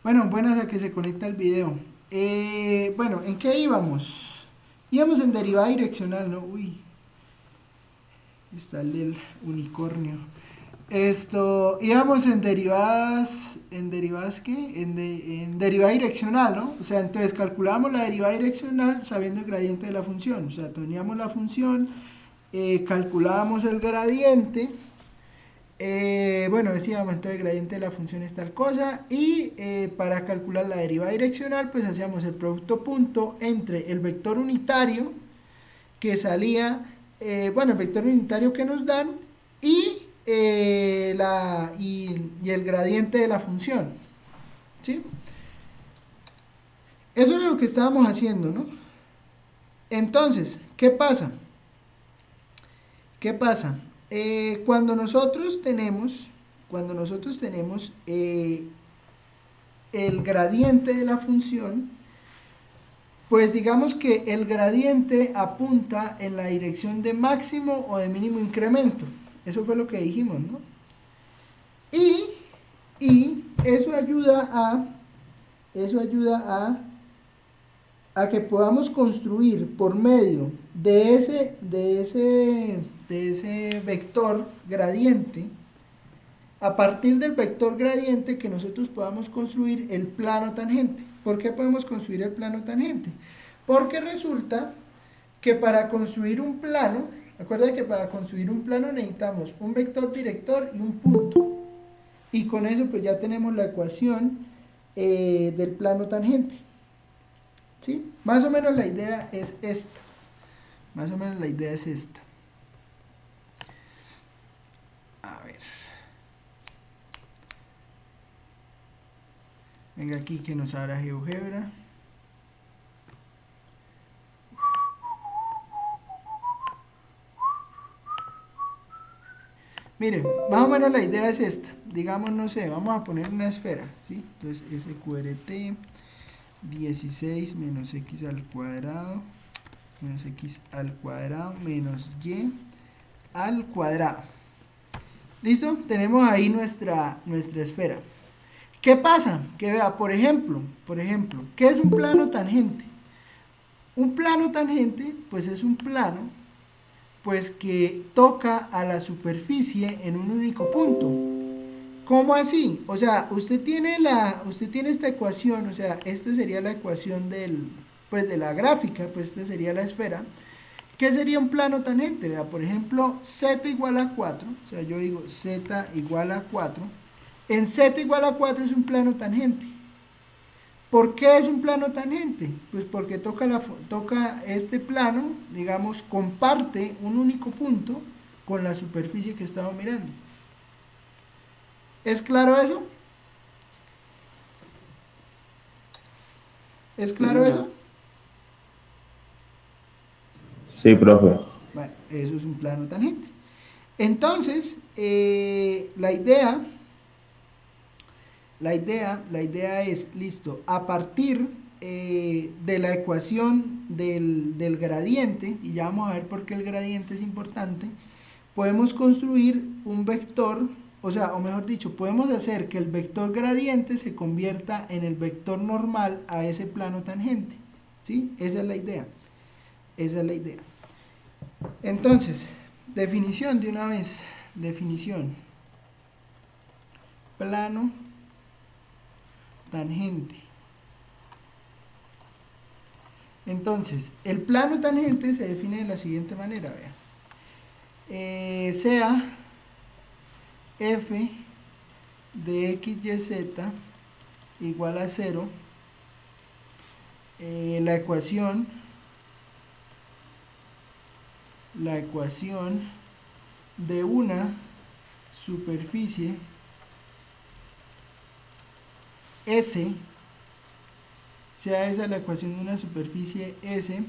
Bueno, buenas a que se conecta el video. Bueno, ¿en qué íbamos? Íbamos en derivada direccional, ¿no? Uy, está el del unicornio. Íbamos ¿en derivadas qué? En derivada direccional, ¿no? O sea, entonces calculamos la derivada direccional sabiendo el gradiente de la función. O sea, teníamos la función, calculábamos el gradiente. Bueno, decíamos entonces el gradiente de la función es tal cosa y para calcular la derivada direccional pues hacíamos el producto punto entre el vector unitario que salía, bueno, el vector unitario que nos dan y, y el gradiente de la función, ¿sí? Eso es lo que estábamos haciendo, ¿no? Entonces, ¿qué pasa? ¿Qué pasa? Cuando nosotros tenemos el gradiente de la función, pues digamos que el gradiente apunta en la dirección de máximo o de mínimo incremento. Eso fue lo que dijimos, ¿no? Y eso ayuda a que podamos construir por medio de ese vector gradiente, a partir del vector gradiente que nosotros podamos construir el plano tangente. ¿Por qué podemos construir el plano tangente? Porque resulta que para construir un plano, acuérdate que para construir un plano necesitamos un vector director y un punto. Y con eso pues ya tenemos la ecuación del plano tangente. ¿Sí? Más o menos la idea es esta. Más o menos la idea es esta. A ver. Venga aquí que nos abra GeoGebra. Miren, más o menos la idea es esta. Digamos, no sé, vamos a poner una esfera, ¿sí? Entonces, SQRT 16 menos x al cuadrado menos x al cuadrado menos y al cuadrado. ¿Listo? Tenemos ahí nuestra esfera. ¿Qué pasa? Que vea, por ejemplo, ¿qué es un plano tangente? Un plano tangente, pues es un plano pues que toca a la superficie en un único punto. ¿Cómo así? O sea, usted tiene esta ecuación, o sea, esta sería la ecuación pues de la gráfica, pues esta sería la esfera. ¿Qué sería un plano tangente? Vea, por ejemplo, z igual a 4, o sea, yo digo z igual a 4. En z igual a 4 es un plano tangente. ¿Por qué es un plano tangente? Pues porque toca este plano, digamos, comparte un único punto con la superficie que estamos mirando. ¿Es claro eso? ¿Es claro eso? Sí, profe. Bueno, eso es un plano tangente. Entonces, la idea es, listo, a partir de la ecuación del gradiente, y ya vamos a ver por qué el gradiente es importante, podemos construir un vector, o sea, o mejor dicho, podemos hacer que el vector gradiente se convierta en el vector normal a ese plano tangente, ¿sí? Esa es la idea, esa es la idea. Entonces, definición de una vez, definición, plano tangente. Entonces, el plano tangente se define de la siguiente manera, vea. Sea f de x, y, z igual a 0, la ecuación de una superficie S, sea esa la ecuación de una superficie S,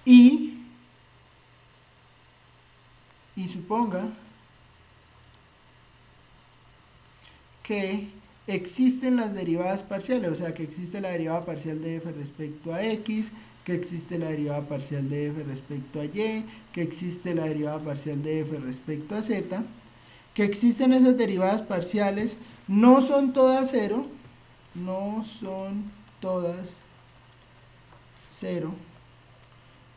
y suponga que existen las derivadas parciales, o sea que existe la derivada parcial de f respecto a x, que existe la derivada parcial de f respecto a y, que existe la derivada parcial de f respecto a z, que existen esas derivadas parciales, no son todas cero, no son todas 0,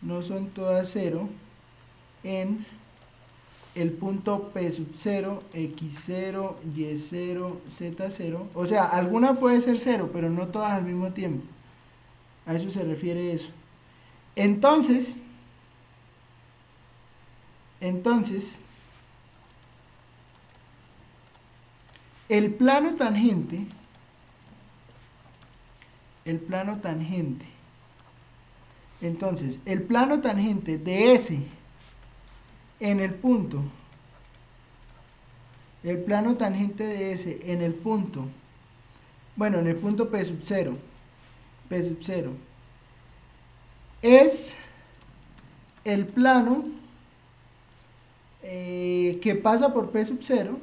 no son todas 0 en el punto P sub 0, X0, Y0, Z0. O sea, alguna puede ser 0, pero no todas al mismo tiempo. A eso se refiere eso. Entonces, el plano tangente, entonces, el plano tangente de S en el punto, el plano tangente de S en el punto, bueno, en el punto P sub 0, es el plano que pasa por P sub 0,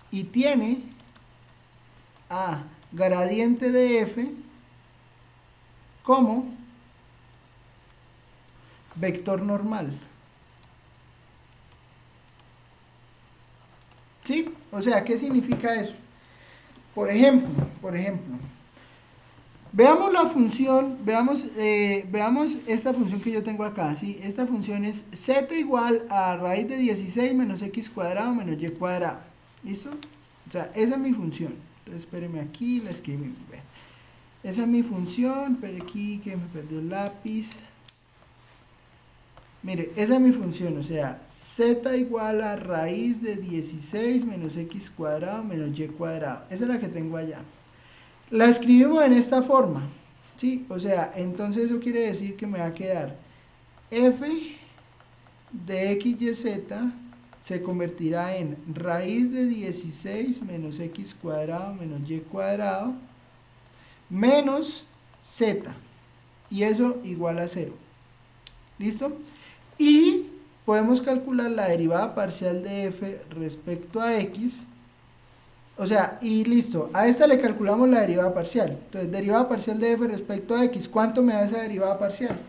y tiene a gradiente de f como vector normal. ¿Sí? O sea, ¿qué significa eso? Por ejemplo, veamos la función, veamos esta función que yo tengo acá, ¿sí? Esta función es z igual a raíz de 16 menos x cuadrado menos y cuadrado. ¿Listo? O sea, esa es mi función. Entonces, espéreme aquí, la escribimos. Esa es mi función, pero aquí que me perdió el lápiz. Mire, esa es mi función, o sea, z igual a raíz de 16 menos x cuadrado menos y cuadrado. Esa es la que tengo allá. La escribimos en esta forma, ¿sí? O sea, entonces eso quiere decir que me va a quedar f de x y z se convertirá en raíz de 16 menos x cuadrado menos y cuadrado menos z, y eso igual a 0. ¿Listo? Y podemos calcular la derivada parcial de f respecto a x. O sea, y listo, a esta le calculamos la derivada parcial. Entonces, derivada parcial de f respecto a x, ¿cuánto me da esa derivada parcial?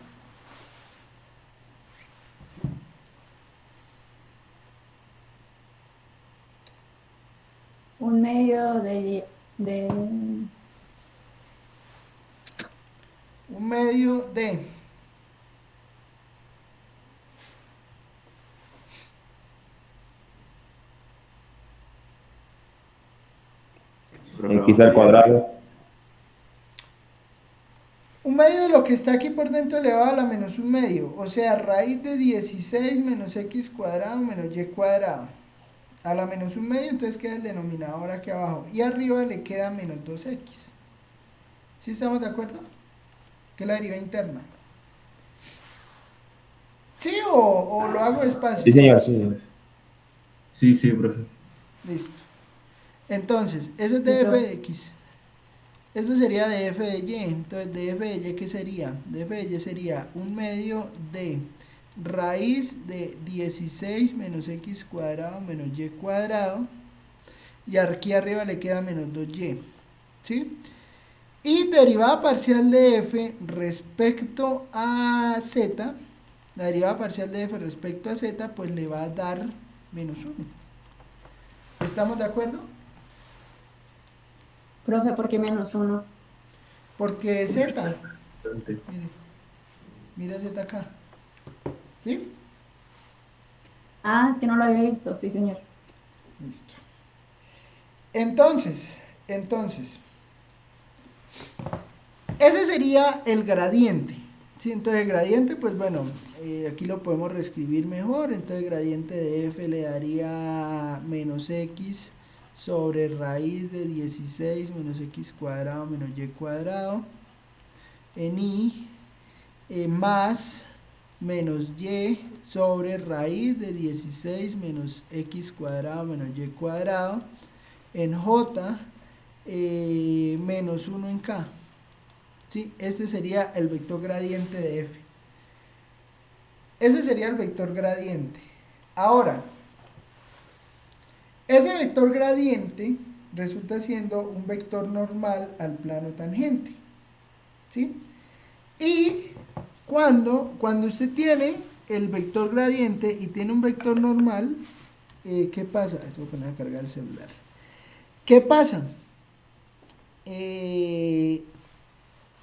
Un medio Un medio de... X al cuadrado. Un medio de lo que está aquí por dentro elevado a la menos un medio. O sea, raíz de 16 menos x cuadrado menos y cuadrado. A la menos un medio, entonces queda el denominador aquí abajo. Y arriba le queda menos 2x. ¿Sí estamos de acuerdo? Que es la derivada interna. ¿Sí o lo hago despacio? Sí, señor, sí. Sí, sí, profe. Listo. Entonces, ese es Sí, de f profe. de x. Esto sería de f de y. Entonces, de f de y, ¿qué sería? De f de y sería un medio de raíz de 16 menos x cuadrado menos y cuadrado. Y aquí arriba le queda menos 2y. ¿Sí? Y derivada parcial de f respecto a z. La derivada parcial de f respecto a z, pues le va a dar menos 1. ¿Estamos de acuerdo? Profe, ¿por qué menos uno? Porque z, Bastante. mira z acá. ¿Sí? Ah, es que no lo había visto, sí, señor. Listo. Entonces, ese sería el gradiente. ¿Sí? Entonces el gradiente, pues bueno, aquí lo podemos reescribir mejor. Entonces el gradiente de f le daría menos x sobre raíz de 16 menos x cuadrado menos y cuadrado en y más menos y sobre raíz de 16 menos x cuadrado menos y cuadrado en j menos 1 en k. ¿Sí? Este sería el vector gradiente de f. Ese sería el vector gradiente. Ahora, ese vector gradiente resulta siendo un vector normal al plano tangente. ¿Sí? Y cuando usted tiene el vector gradiente y tiene un vector normal, ¿qué pasa? Esto voy a poner a cargar el celular. ¿Qué pasa?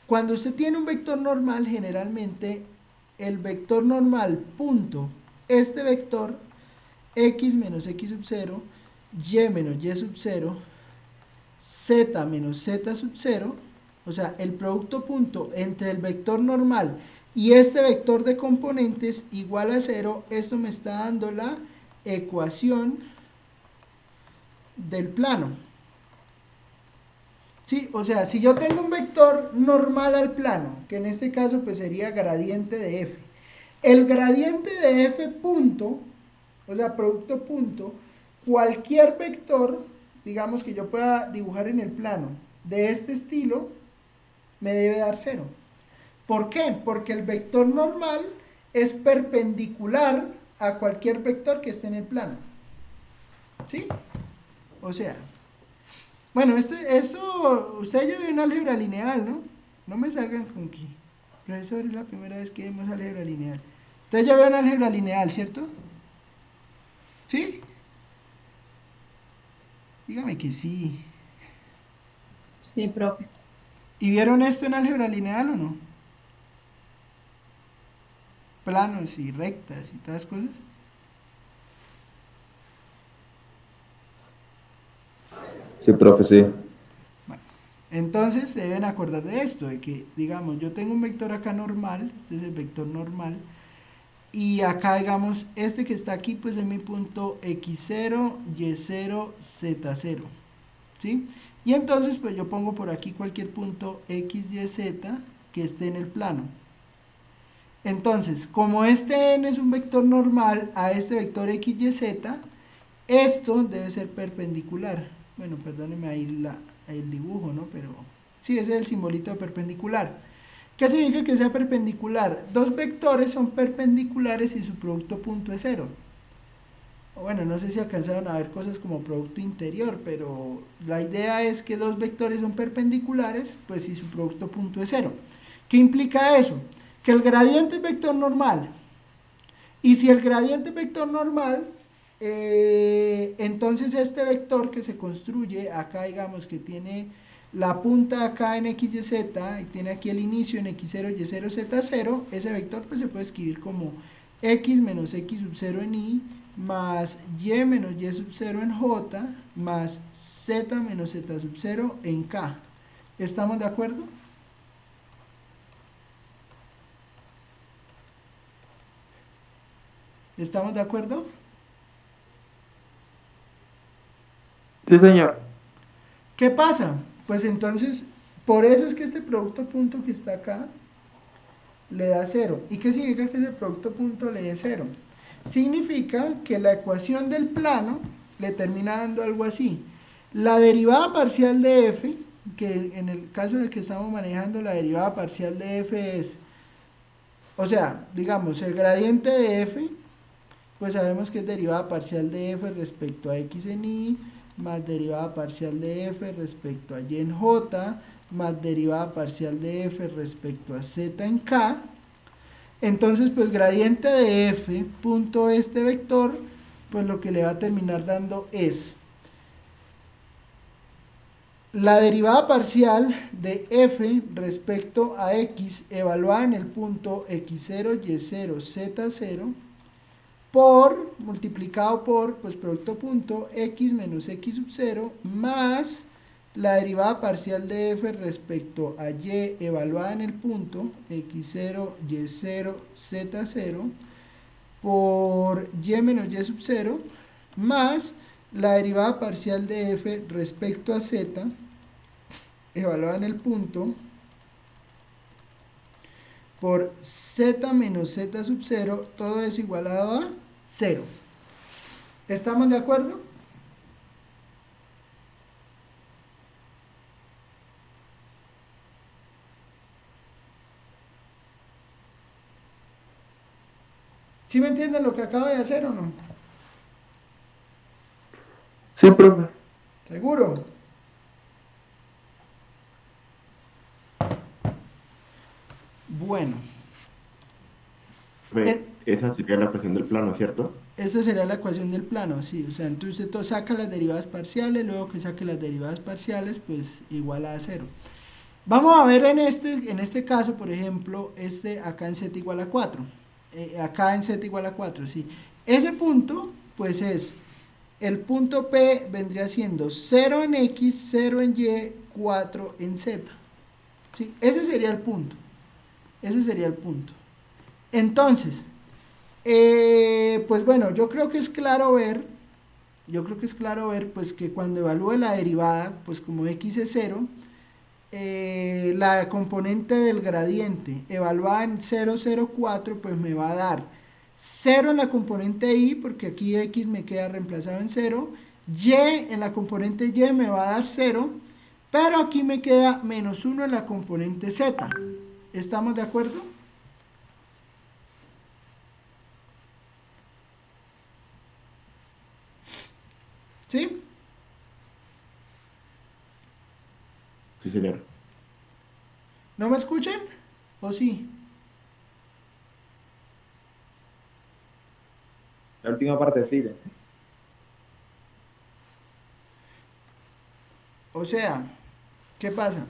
Cuando usted tiene un vector normal, generalmente el vector normal punto, este vector, x menos x sub 0, y menos y sub 0, z menos z sub 0, o sea, el producto punto entre el vector normal y este vector de componentes igual a 0, esto me está dando la ecuación del plano. ¿Sí? O sea, si yo tengo un vector normal al plano, que en este caso pues sería gradiente de f, el gradiente de f punto, o sea, producto punto, cualquier vector, digamos que yo pueda dibujar en el plano de este estilo, me debe dar 0. ¿Por qué? Porque el vector normal es perpendicular a cualquier vector que esté en el plano. ¿Sí? O sea, bueno, esto ustedes ya vieron álgebra lineal, ¿no? No me salgan con que, profesor, es la primera vez que vemos álgebra lineal. Ustedes ya vieron álgebra lineal, ¿cierto? ¿Sí? Dígame que sí. Sí, profe. ¿Y vieron esto en álgebra lineal o no? Planos y rectas y todas cosas. Sí, profe, sí. Bueno, entonces se deben acordar de esto, de que, digamos, yo tengo un vector acá normal, este es el vector normal, y acá, digamos, este que está aquí, pues es mi punto x0, y0, z0, ¿sí? Y entonces, pues yo pongo por aquí cualquier punto x, y, z que esté en el plano. Entonces, como este n es un vector normal a este vector x, y, z, esto debe ser perpendicular. Bueno, perdónenme ahí el dibujo, ¿no? Pero sí, ese es el simbolito de perpendicular. ¿Qué significa que sea perpendicular? Dos vectores son perpendiculares y su producto punto es 0. Bueno, no sé si alcanzaron a ver cosas como producto interior, pero la idea es que dos vectores son perpendiculares, pues si su producto punto es 0. ¿Qué implica eso? Que el gradiente es vector normal. Y si el gradiente es vector normal, entonces este vector que se construye acá, digamos que tiene la punta acá en x, y, z, y tiene aquí el inicio en x0, y0, z0, ese vector pues se puede escribir como x menos x sub 0 en y, más y menos y sub 0 en j, más z menos z sub 0 en k. ¿Estamos de acuerdo? ¿Estamos de acuerdo? Sí, señor. ¿Qué pasa? Pues entonces, por eso es que este producto punto que está acá le da 0. ¿Y qué significa que ese producto punto le dé 0? Significa que la ecuación del plano le termina dando algo así. La derivada parcial de f, que en el caso en el que estamos manejando la derivada parcial de f es, o sea, digamos, el gradiente de f, pues sabemos que es derivada parcial de f respecto a x en y, más derivada parcial de f respecto a y en j, más derivada parcial de f respecto a z en k. Entonces, pues gradiente de f punto este vector, pues lo que le va a terminar dando es la derivada parcial de f respecto a x evaluada en el punto x0, y0, z0 por, multiplicado por, pues producto punto, x menos x sub 0 más la derivada parcial de f respecto a y evaluada en el punto x0, y0, z0 por y menos y sub 0 más la derivada parcial de f respecto a z evaluada en el punto por z menos z sub 0, todo eso igualado a 0. ¿Estamos de acuerdo? ¿Sí me entienden lo que acabo de hacer o no? Sí, profe. ¿Seguro? Bueno. Profe, Esa sería la ecuación del plano, ¿cierto? Esta sería la ecuación del plano, sí, o sea, entonces usted saca las derivadas parciales, luego que saque las derivadas parciales, pues igual a cero. Vamos a ver en este caso, por ejemplo, acá en z igual a 4, acá en z igual a 4, sí. Ese punto, pues el punto P vendría siendo 0 en X, 0 en Y, 4 en Z, ¿sí? Ese sería el punto, ese sería el punto. Entonces, pues bueno, yo creo que es claro ver, pues que cuando evalúe la derivada, pues como X es 0, la componente del gradiente evaluada en 0,04 pues me va a dar 0 en la componente y, porque aquí x me queda reemplazado en 0, y en la componente y me va a dar 0, pero aquí me queda menos 1 en la componente z. ¿Estamos de acuerdo? ¿Sí? Sí, señor. ¿No me escuchan? ¿O sí? La última parte sigue. O sea, ¿qué pasa?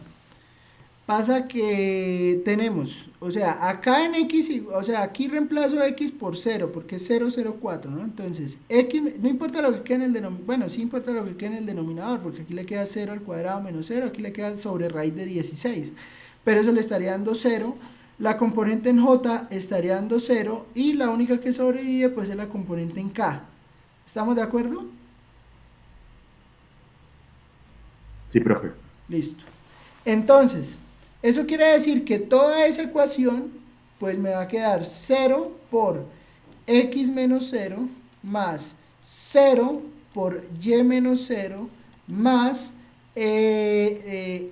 Pasa que tenemos, o sea, acá en x, o sea, aquí reemplazo x por 0, porque es 0,04, ¿no? Entonces, x, no importa lo que quede en el denominador, bueno, sí importa lo que quede en el denominador, porque aquí le queda 0 al cuadrado menos 0, aquí le queda sobre raíz de 16, pero eso le estaría dando 0, la componente en j estaría dando 0, y la única que sobrevive, pues, es la componente en k. ¿Estamos de acuerdo? Sí, profe. Listo. Entonces, eso quiere decir que toda esa ecuación, pues me va a quedar 0 por x menos 0 más 0 por y menos 0 más,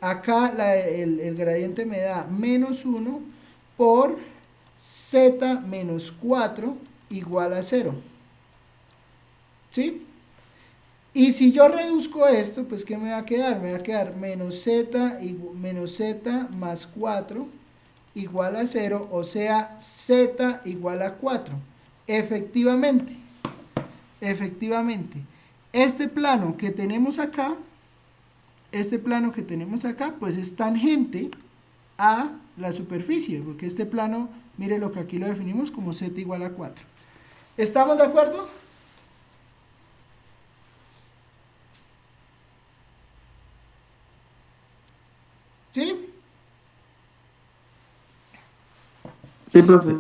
acá el gradiente me da menos 1 por z menos 4 igual a 0. ¿Sí? Y si yo reduzco esto, pues ¿qué me va a quedar? Me va a quedar menos z más 4 igual a 0, o sea, z igual a 4. Efectivamente, efectivamente, este plano que tenemos acá, pues es tangente a la superficie, porque este plano, mire lo que aquí lo definimos como z igual a 4. ¿Estamos de acuerdo? ¿Sí? Sí, profe.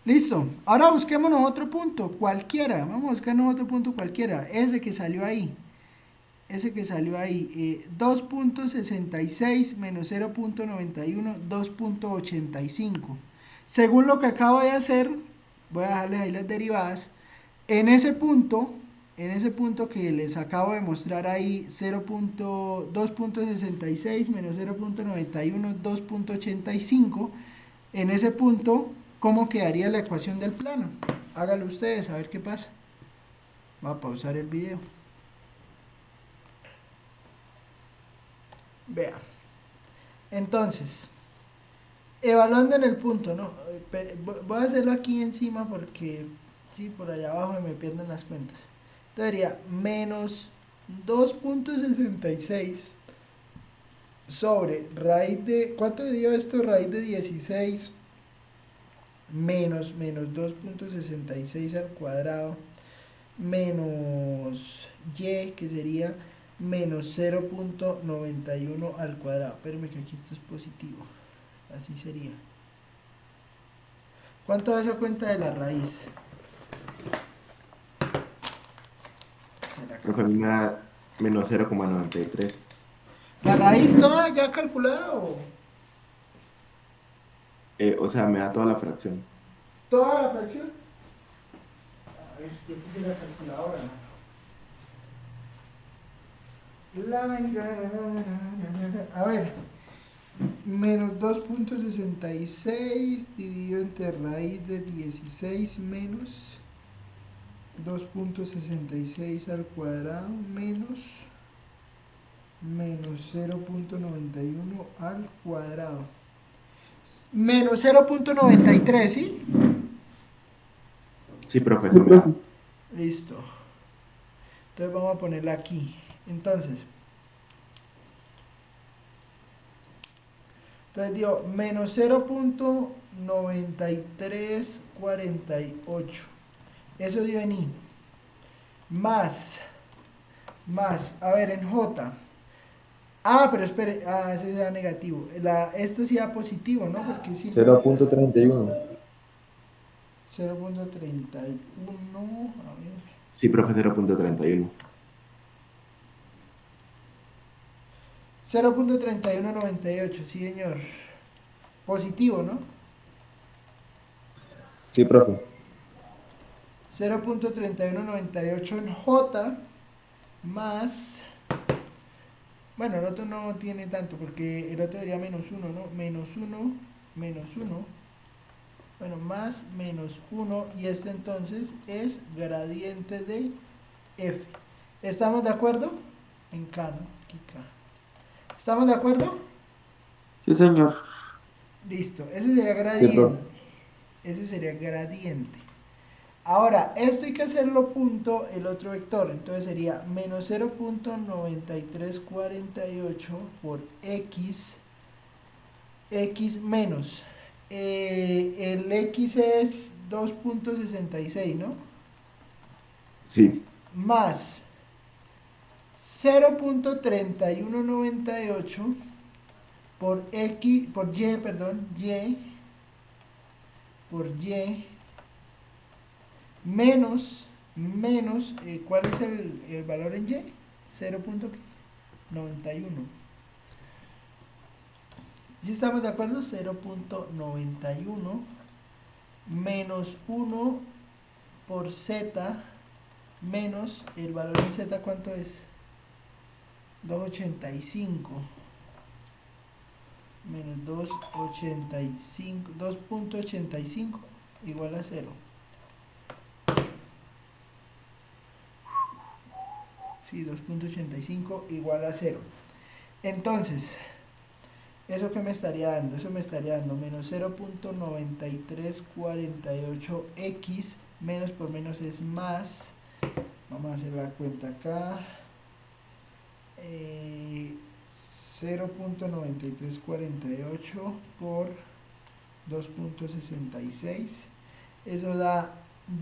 Listo. Ahora busquémonos otro punto, cualquiera. Vamos a buscarnos otro punto cualquiera. Ese que salió ahí. 2.66 menos 0.91, 2.85. Según lo que acabo de hacer, voy a dejarles ahí las derivadas. En ese punto que les acabo de mostrar ahí, 2.66 menos 0.91, 2.85. En ese punto, ¿cómo quedaría la ecuación del plano? Hágalo ustedes, a ver qué pasa. Voy a pausar el video. Vea. Entonces, evaluando en el punto, ¿no? Voy a hacerlo aquí encima porque, sí, por allá abajo me pierden las cuentas. Entonces sería menos 2.66 sobre raíz de, ¿cuánto dio esto? Raíz de 16 menos 2.66 al cuadrado menos y, que sería menos 0.91 al cuadrado. Espérenme que aquí esto es positivo. Así sería. ¿Cuánto da esa cuenta de la raíz? Profe, a mí me da menos 0,93. ¿La raíz toda ya calculada o O sea, me da toda la fracción. toda la fracción? A ver, yo puse la calculadora. A ver, menos 2.66 dividido entre raíz de 16 menos 2.66 al cuadrado menos 0.91 al cuadrado. Menos 0.93, ¿sí? Sí, profe, Sí, se me da. profe. Listo. Entonces vamos a ponerla aquí. Entonces dio menos 0.9348. Eso dio en I. Más, a ver, en J. Pero espere, ese da negativo. Este sí da positivo, ¿no? Porque si no. 0.31. 0.31, a ver. Sí, profe, 0.31. 0.3198, sí, señor. Positivo, ¿no? Sí, profe. 0.3198 en J más. Bueno, el otro no tiene tanto porque el otro sería menos 1, ¿no? Menos 1, menos 1. Bueno, más menos 1 y este entonces es gradiente de F. ¿Estamos de acuerdo? En K, ¿no? Aquí K. ¿Estamos de acuerdo? Sí, señor. Listo, ese sería Sí, gradiente. profe. Ese sería gradiente. Ahora, esto hay que hacerlo punto el otro vector. Entonces sería menos 0.9348 por x menos. El x es 2.66, ¿no? Sí, Más 0.3198 por y, perdón, y por y menos, ¿cuál es el valor en y? 0.91. ¿Sí estamos de acuerdo? 0.91 menos 1 por z menos el valor en z, ¿cuánto es? 2.85 menos 2.85, 2.85 igual a 0. Sí, 2.85 igual a 0. Entonces, ¿eso qué me estaría dando? Eso me estaría dando menos 0.9348x, menos por menos es más. Vamos a hacer la cuenta acá. 0.9348 por 2.66. Eso da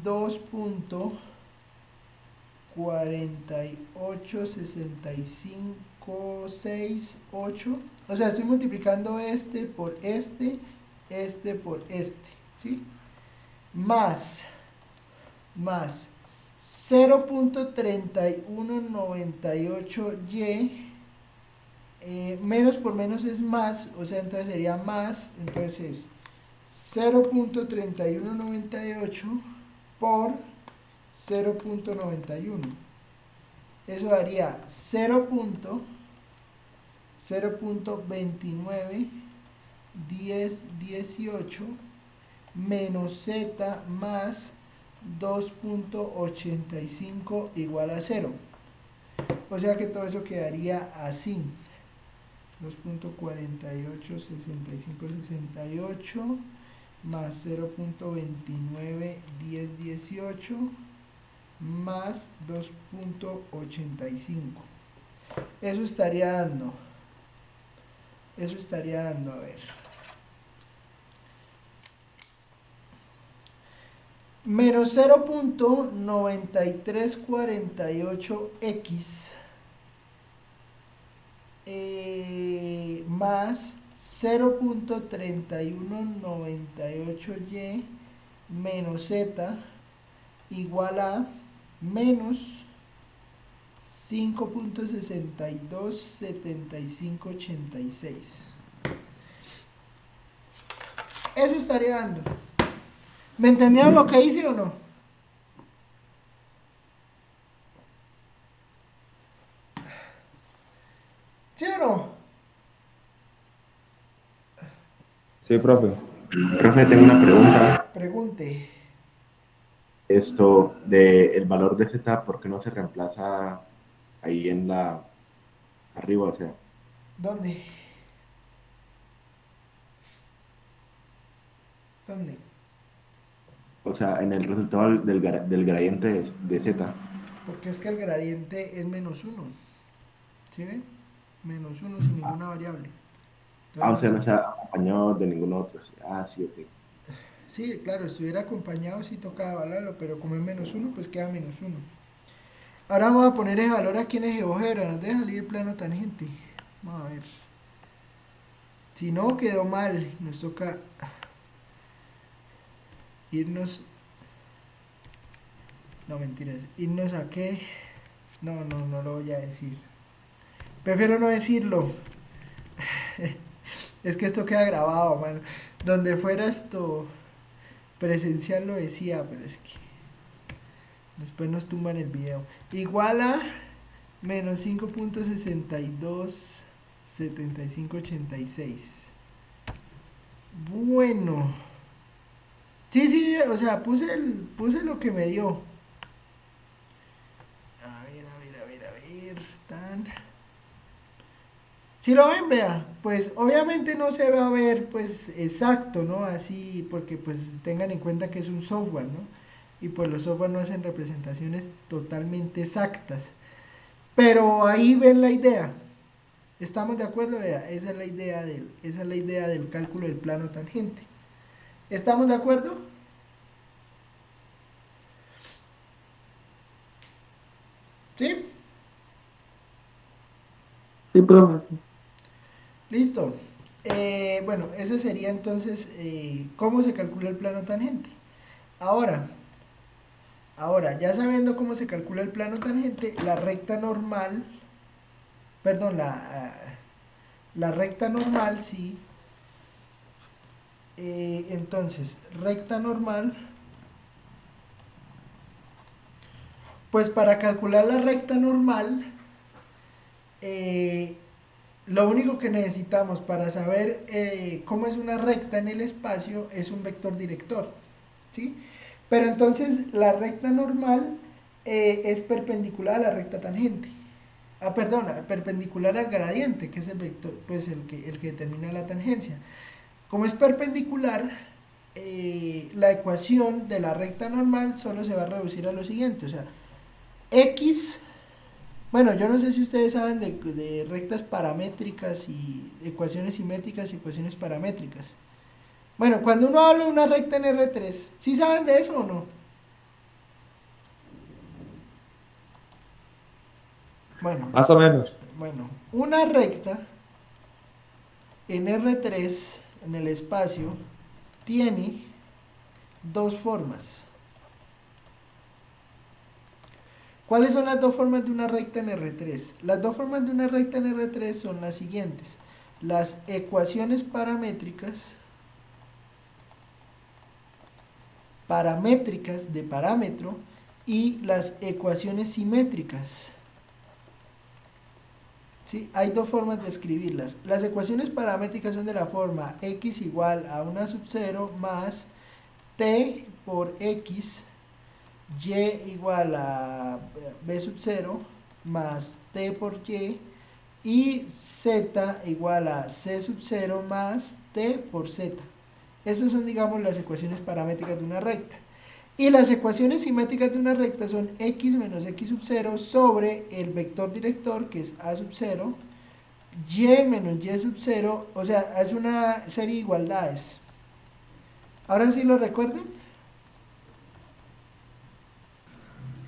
2.486568. O sea, estoy multiplicando este por este por este, ¿sí? Más 0.3198y, menos por menos es más, o sea, entonces sería más, entonces es 0.3198 por 0.91. Eso daría 0.291018 menos z más 2.85 igual a 0. O sea que todo eso quedaría así. 2.486568 más 0.291018 más 2.85. Eso estaría dando, a ver, menos 0.9348x más 0.3198y menos z igual a menos 5.627586. Eso estaría dando. ¿Me entendieron lo que hice o no? ¿Sí o no? Sí, profe. profe, tengo una pregunta. Pregunte. Esto de el valor de z, ¿por qué no se reemplaza ahí en la arriba? O sea, ¿Dónde? ¿Dónde? O sea, en el resultado del gradiente de z. Porque es que el gradiente es -1. ¿Sí ve? -1 sin ninguna variable. Ah, o Entonces, sea, no se ha acompañado de ningún otro. Ah, sí, ok. sí, claro, estuviera acompañado sí toca evaluarlo, pero como es -1, pues queda -1. Ahora vamos a poner el valor aquí en el GeoGebra, nos deja salir el plano tangente. Vamos a ver. Si no, quedó mal. Nos toca irnos. No, mentiras. Irnos a qué. No lo voy a decir. Prefiero no decirlo. Es que esto queda grabado, mano. Donde fuera esto presencial lo decía, pero es que después nos tumban el video. Igual a -5.627586. Bueno. Sí, o sea, puse lo que me dio. A ver. Tan. Si lo ven, vea, pues obviamente no se va a ver pues exacto, ¿no? Así, porque pues tengan en cuenta que es un software, ¿no? Y pues los software no hacen representaciones totalmente exactas. Pero ahí ven la idea. ¿Estamos de acuerdo? Vea, esa es la idea del cálculo del plano tangente. ¿Estamos de acuerdo? ¿Sí? Sí, profe. Sí. Listo. Bueno, ese sería entonces cómo se calcula el plano tangente. Ahora, ya sabiendo cómo se calcula el plano tangente, la recta normal, perdón, la recta normal, sí. Entonces, recta normal, pues para calcular la recta normal, lo único que necesitamos para saber cómo es una recta en el espacio es un vector director, ¿sí? Pero entonces la recta normal es perpendicular a la recta tangente. Ah, perdón, perpendicular al gradiente, que es el vector, pues el que determina la tangencia. Como es perpendicular, la ecuación de la recta normal solo se va a reducir a lo siguiente, o sea, x, bueno, yo no sé si ustedes saben de rectas paramétricas y ecuaciones simétricas y ecuaciones paramétricas. Bueno, cuando uno habla de una recta en R3, ¿sí saben de eso o no? Bueno, Más o menos. una recta en R3, en el espacio, tiene dos formas. ¿Cuáles son las dos formas de una recta en R3? Las dos formas de una recta en R3 son las siguientes. Las ecuaciones paramétricas de parámetro y las ecuaciones simétricas. ¿Sí? Hay dos formas de escribirlas. Las ecuaciones paramétricas son de la forma x igual a 1 sub 0 más t por x, y igual a b sub 0 más t por y z igual a c sub 0 más t por z. Estas son, digamos, las ecuaciones paramétricas de una recta. Y las ecuaciones simétricas de una recta son x menos x sub 0 sobre el vector director, que es a sub 0, y menos y sub 0, o sea, es una serie de igualdades. ¿Ahora sí lo recuerdan?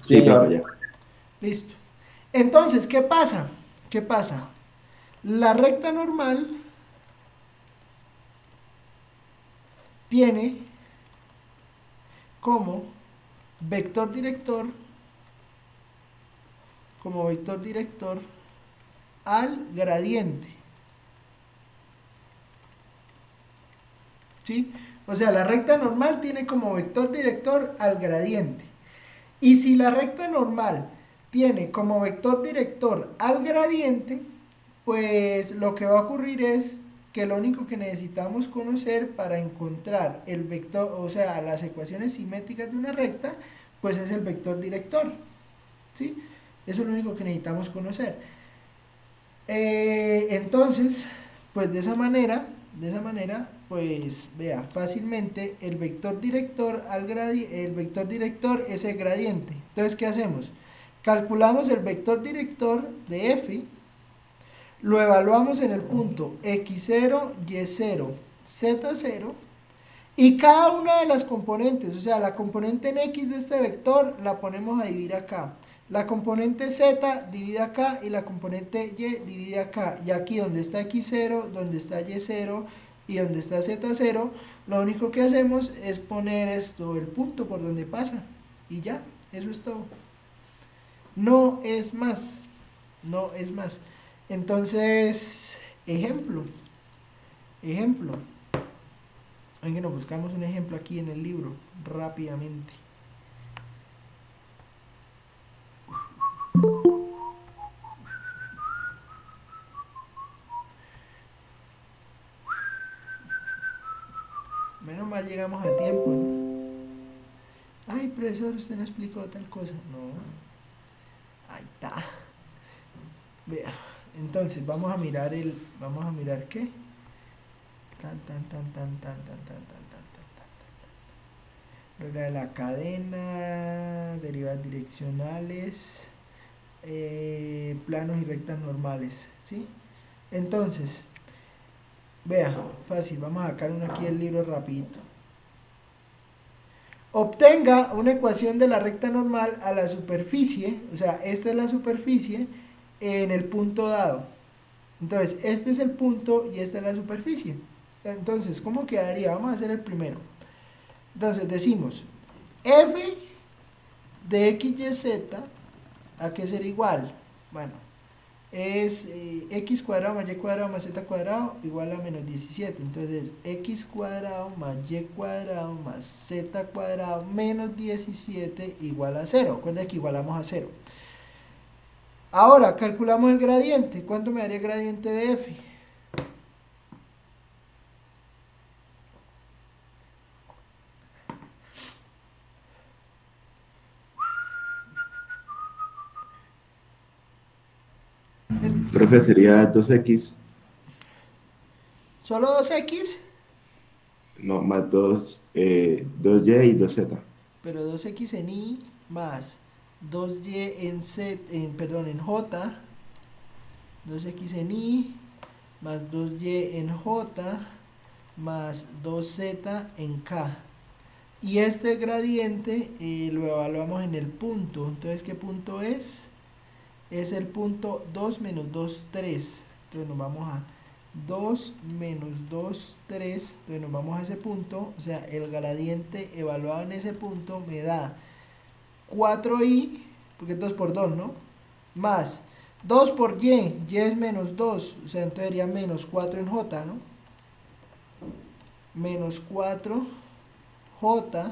Sí, profe, ya. Listo. Entonces, ¿qué pasa? La recta normal tiene como vector director al gradiente. ¿Sí? O sea, la recta normal tiene como vector director al gradiente. Y si la recta normal tiene como vector director al gradiente, pues lo que va a ocurrir es que lo único que necesitamos conocer para encontrar el vector, o sea, las ecuaciones simétricas de una recta, pues es el vector director, ¿sí? Eso es lo único que necesitamos conocer. Entonces, pues de esa manera, pues vea, fácilmente el vector director el vector director es el gradiente. Entonces, ¿qué hacemos? Calculamos el vector director de f, lo evaluamos en el punto x0, y0, z0, y cada una de las componentes, o sea, la componente en x de este vector la ponemos a dividir acá. La componente z divide acá y la componente y divide acá. Y aquí donde está x0, donde está y0 y donde está z0, lo único que hacemos es poner esto, el punto por donde pasa. Y ya, eso es todo. No es más. No es más. Entonces, ejemplo. Venga, nos buscamos un ejemplo aquí en el libro, rápidamente. Menos mal llegamos a tiempo, ¿no? Ay, profesor, usted no explicó tal cosa. No. Ahí está. Vea. Entonces, vamos a mirar qué. Regla de la cadena, derivadas direccionales, planos y rectas normales, ¿sí? Entonces, vea, fácil, vamos a sacar uno aquí del libro rapidito. Obtenga una ecuación de la recta normal a la superficie, o sea, esta es la superficie en el punto dado. Entonces, este es el punto y esta es la superficie. Entonces, ¿cómo quedaría? Vamos a hacer el primero. Entonces, decimos, f de x, y, z, ¿a qué será igual? Bueno, es x cuadrado más y cuadrado más z cuadrado igual a menos 17. Entonces, x cuadrado más y cuadrado más z cuadrado menos 17 igual a 0. Recuerda que igualamos a 0. Ahora, calculamos el gradiente. ¿Cuánto me daría el gradiente de f? Profe, sería 2x, ¿Solo 2x? no, más 2y y 2z. Pero 2x en y más 2y en z, perdón, en j, 2x en y más 2y en j más 2z en k. Y este gradiente lo evaluamos en el punto. Entonces, ¿qué punto es? Es el punto 2 menos 2, 3. Entonces nos vamos a 2 menos 2, 3. Entonces nos vamos a ese punto. O sea, el gradiente evaluado en ese punto me da 4y, porque es 2 por 2, ¿no? Más 2 por y es menos 2. O sea, entonces sería menos 4 en j, ¿no? Menos 4 j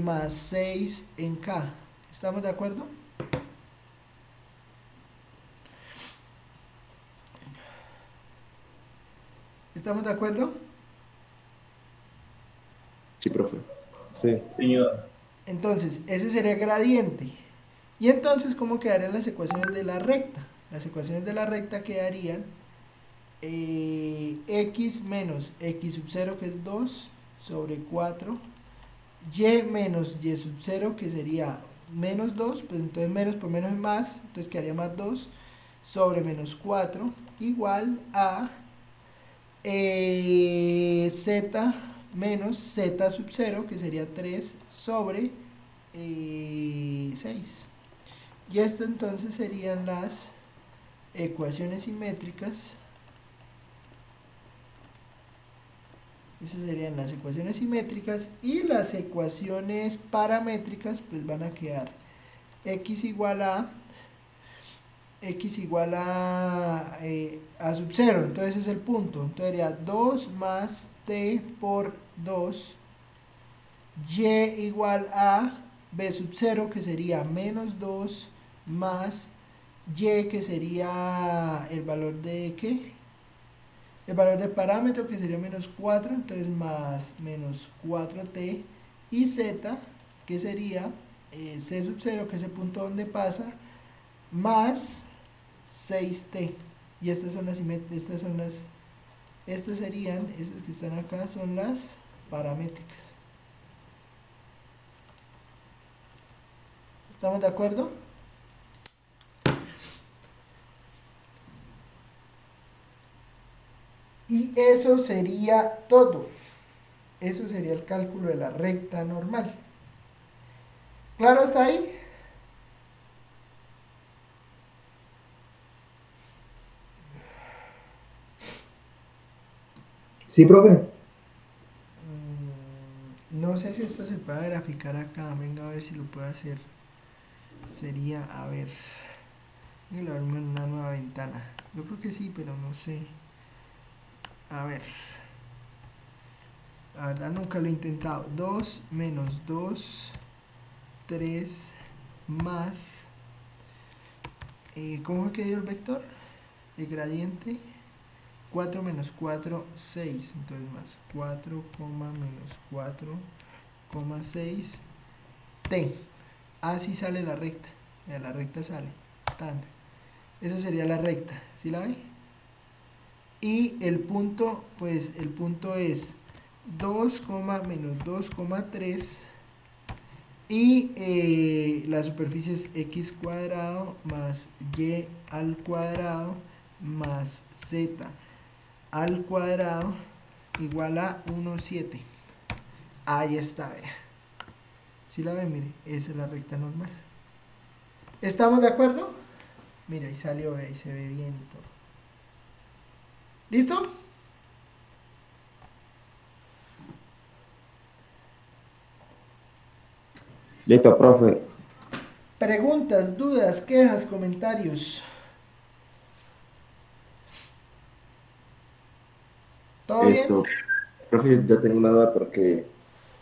más 6 en k. ¿Estamos de acuerdo? ¿Estamos de acuerdo? Sí, profe. Sí. Señor. Entonces, ese sería el gradiente. Y entonces, ¿cómo quedarían las ecuaciones de la recta? Las ecuaciones de la recta quedarían x menos x sub 0, que es 2, sobre 4, y menos y sub 0, que sería menos 2, pues entonces menos por menos es más, entonces quedaría más 2, sobre menos 4, igual a z menos z sub 0, que sería 3, sobre 6. Y esto entonces serían las ecuaciones simétricas. Esas serían las ecuaciones simétricas, y las ecuaciones paramétricas pues van a quedar x igual a a sub 0, entonces es el punto, entonces sería 2 más t por 2, y igual a b sub 0, que sería menos 2 más y, que sería el valor de ¿qué? El valor de parámetro, que sería menos 4, entonces más menos 4t, y z, que sería c sub 0, que es el punto donde pasa, más 6t. Y estas son las Estas que están acá son las paramétricas. ¿Estamos de acuerdo? Y eso sería todo. Eso sería el cálculo de la recta normal. ¿Claro hasta ahí? Sí, profe. No sé si esto se puede graficar acá. Venga a ver si lo puedo hacer. Sería, a ver. Voy a abrirme una nueva ventana. Yo creo que sí, pero no sé. A ver. La verdad nunca lo he intentado. 2 menos 2, 3 más. ¿Cómo quedó el vector? El gradiente. 4 menos 4, 6. Entonces más 4, menos 4, 6. T. Así sale la recta. Mira, la recta sale. Tan. Esa sería la recta. ¿Sí la ve? Y el punto, pues el punto es 2, menos 2,3. Y la superficie es x cuadrado más y al cuadrado más z al cuadrado igual a 1,7. Ahí está, vea. Si la ven, mire, esa es la recta normal. ¿Estamos de acuerdo? Mira, ahí salió, ahí se ve bien y todo. ¿Listo? Listo, profe. Preguntas, dudas, quejas, comentarios. ¿Todo bien? Esto, profe, yo tengo una duda porque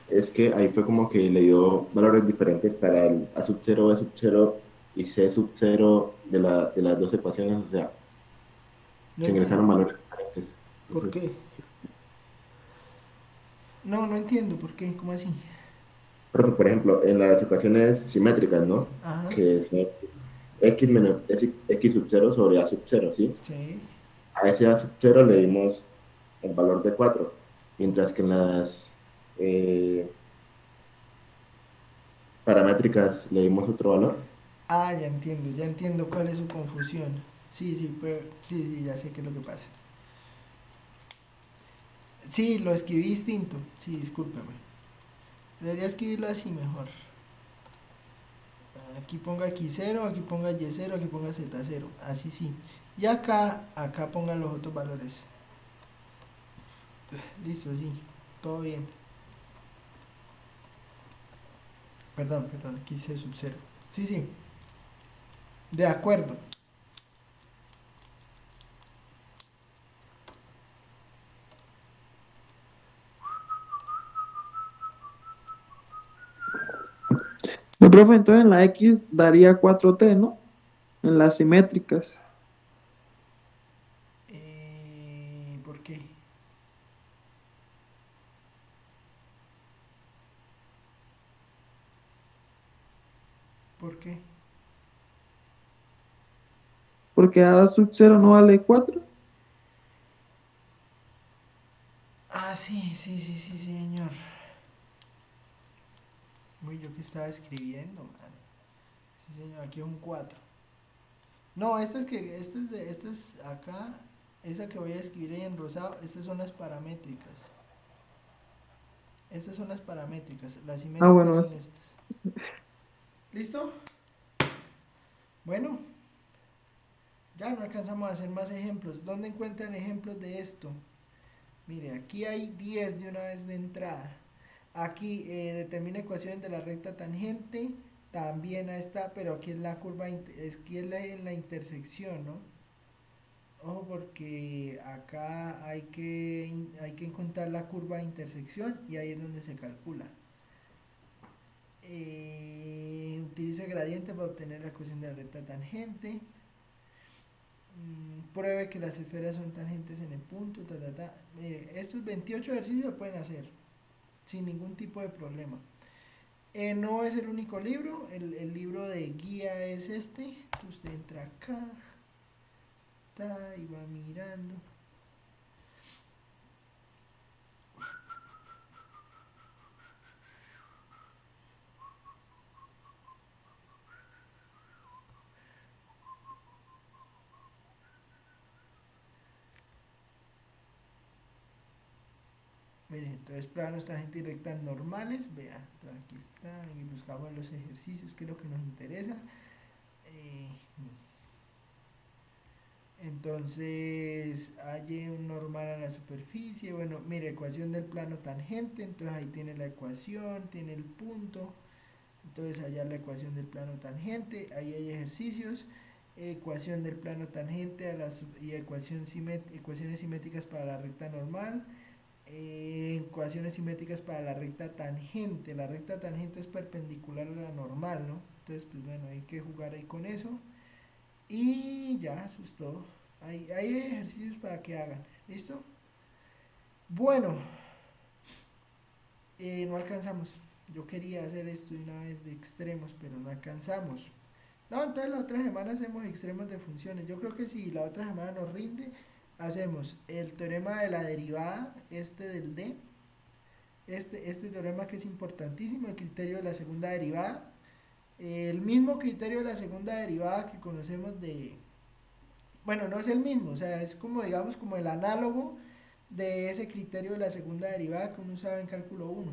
es que ahí fue como que le dio valores diferentes para el A sub 0, B sub 0 y C sub 0 de las dos ecuaciones, o sea, No se entiendo. ingresaron valores diferentes. ¿Por Entonces, qué? No entiendo por qué, ¿cómo así? profe, por ejemplo, en las ecuaciones simétricas, ¿no? Ajá, Que son x menos x sub 0 sobre A sub 0, ¿sí? sí. A ese A sub 0 le dimos el valor de 4, mientras que en las eh, paramétricas le dimos otro valor. Ah, ya entiendo cuál es su confusión. Sí, sí, pues, sí, sí, ya sé qué es lo que pasa. Sí, lo escribí distinto. Sí, discúlpeme. Debería escribirlo así mejor. Aquí ponga x0, aquí ponga y0, aquí ponga z0. Así sí. Y acá pongan los otros valores. Listo, sí. Todo bien. Perdón, aquí hice sub 0. Sí, sí. De acuerdo. No, profe, entonces en la X daría 4T, ¿no? En las simétricas. ¿Por qué? ¿Por qué? Porque A sub 0 no vale 4. Ah, sí, sí, sí, sí, señor. Uy, yo que estaba escribiendo, man. Sí, señor, aquí es un 4. No, esta es acá, esa que voy a escribir ahí en rosado, estas son las paramétricas. Estas son las paramétricas, las Ah, simétricas bueno, son estas. ¿Listo? Bueno, ya no alcanzamos a hacer más ejemplos. ¿Dónde encuentran ejemplos de esto? Mire, aquí hay 10 de una vez de entrada. Aquí determina ecuaciones de la recta tangente. También está, pero aquí es la curva, aquí es la intersección, ¿no? Ojo porque acá hay que encontrar la curva de intersección y ahí es donde se calcula. Utiliza gradiente para obtener la ecuación de la recta tangente. Pruebe que las esferas son tangentes en el punto. Mire, estos 28 ejercicios se pueden hacer sin ningún tipo de problema. No es el único libro, el libro de guía es este. Usted entra acá y va mirando. Bueno, entonces planos tangente y rectas normales, vea, entonces aquí está, y buscamos los ejercicios, que es lo que nos interesa. Eh, entonces, hay un normal a la superficie, bueno, mire, ecuación del plano tangente, entonces ahí tiene la ecuación, tiene el punto, entonces allá la ecuación del plano tangente, ahí hay ejercicios, ecuación del plano tangente y ecuaciones simétricas para la recta normal, ecuaciones simétricas para la recta tangente es perpendicular a la normal, ¿no? Entonces, pues bueno, hay que jugar ahí con eso. Y ya, eso es todo. Hay ejercicios para que hagan. ¿Listo? Bueno, no alcanzamos. Yo quería hacer esto de una vez de extremos, pero no alcanzamos. No, entonces la otra semana hacemos extremos de funciones. Yo creo que si la otra semana nos rinde, hacemos el teorema de la derivada, este del D. Este teorema que es importantísimo, el criterio de la segunda derivada. El mismo criterio de la segunda derivada que conocemos de... Bueno, no es el mismo, o sea, es como, digamos, como el análogo de ese criterio de la segunda derivada que uno usaba en cálculo 1,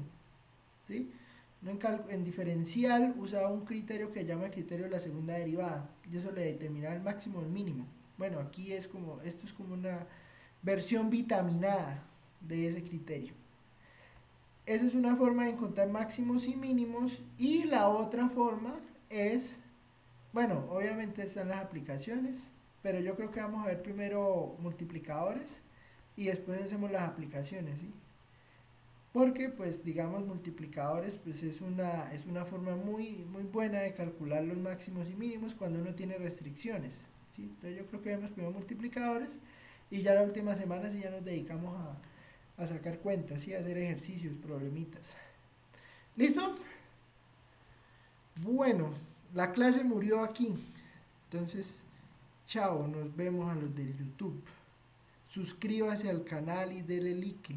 ¿sí? Uno en diferencial usaba un criterio que se llama el criterio de la segunda derivada, y eso le determinaba el máximo o el mínimo. Bueno, aquí es como, esto es como una versión vitaminada de ese criterio. Esa es una forma de encontrar máximos y mínimos, y la otra forma es, bueno, obviamente están las aplicaciones, pero yo creo que vamos a ver primero multiplicadores y después hacemos las aplicaciones, ¿sí? Porque, pues, digamos, multiplicadores, pues es una forma muy, muy buena de calcular los máximos y mínimos cuando uno tiene restricciones, ¿sí? Entonces yo creo que vemos primero multiplicadores y ya la última semana sí ya nos dedicamos a sacar cuentas, ¿sí? A hacer ejercicios, problemitas. ¿Listo? Bueno, la clase murió aquí. Entonces, chao, nos vemos a los del YouTube. Suscríbase al canal y dele like.